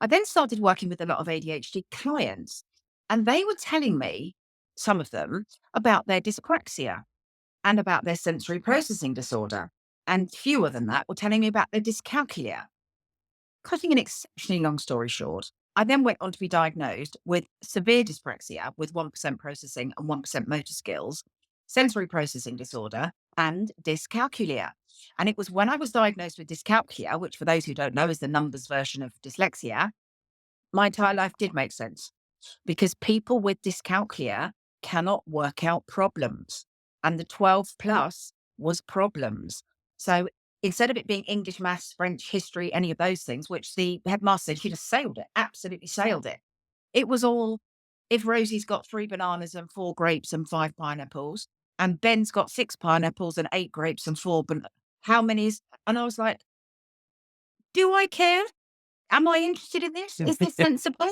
I then started working with a lot of ADHD clients, and they were telling me, some of them, about their dyspraxia and about their sensory processing disorder. And fewer than that were telling me about their dyscalculia. Cutting an exceptionally long story short, I then went on to be diagnosed with severe dyspraxia with 1% processing and 1% motor skills, sensory processing disorder, and dyscalculia. And it was when I was diagnosed with dyscalculia, which for those who don't know is the numbers version of dyslexia, my entire life did make sense because people with dyscalculia cannot work out problems. And the 12 plus was problems. So instead of it being English, maths, French, history, any of those things, which the headmaster said she just sailed it, absolutely sailed it. It was all if Rosie's got 3 bananas and 4 grapes and 5 pineapples, and Ben's got 6 pineapples and 8 grapes and how many is, and I was like, do I care? Am I interested in this? Is this sensible?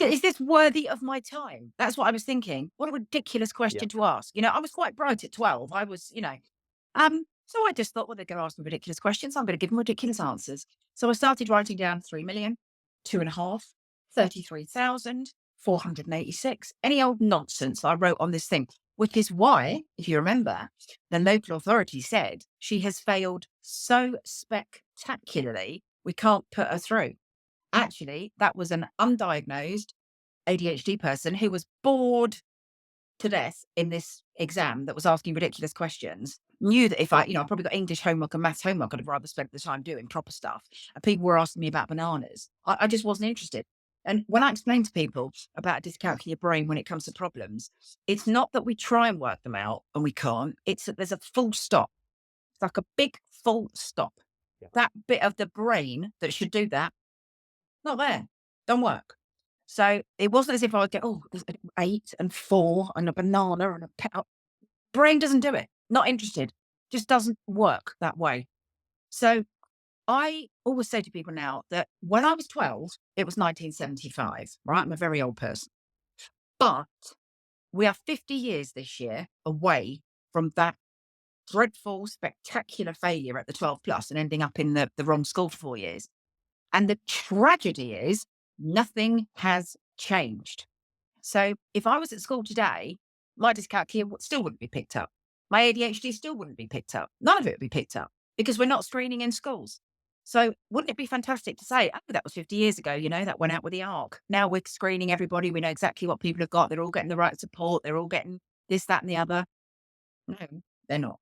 Is this worthy of my time? That's what I was thinking. What a ridiculous Yeah. question to ask. I was quite bright at 12. I was, so I just thought, well, they're going to ask me ridiculous questions. I'm going to give them ridiculous answers. So I started writing down 3 million, 2.5, 33,000, 486, any old nonsense I wrote on this thing, which is why, if you remember, the local authority said she has failed so spectacularly, we can't put her through. Actually, that was an undiagnosed ADHD person who was bored to death in this exam that was asking ridiculous questions. Knew that if I probably got English homework and maths homework, I'd have rather spent the time doing proper stuff. And people were asking me about bananas. I just wasn't interested. And when I explain to people about a dyscalculia brain when it comes to problems, it's not that we try and work them out and we can't. It's that there's a full stop. It's like a big full stop. Yeah. That bit of the brain that should do that, not there. Don't work. So it wasn't as if I would get, oh, there's an 8 and 4 and a banana and a pet. Brain doesn't do it. Not interested. Just doesn't work that way. So I always say to people now that when I was 12, it was 1975, right? I'm a very old person. But we are 50 years this year away from that dreadful, spectacular failure at the 12 plus and ending up in the wrong school for 4 years. And the tragedy is nothing has changed. So if I was at school today, my dyscalculia still wouldn't be picked up. My ADHD still wouldn't be picked up. None of it would be picked up because we're not screening in schools. So wouldn't it be fantastic to say, oh, that was 50 years ago, that went out with the arc. Now we're screening everybody. We know exactly what people have got. They're all getting the right support. They're all getting this, that, and the other. No, they're not.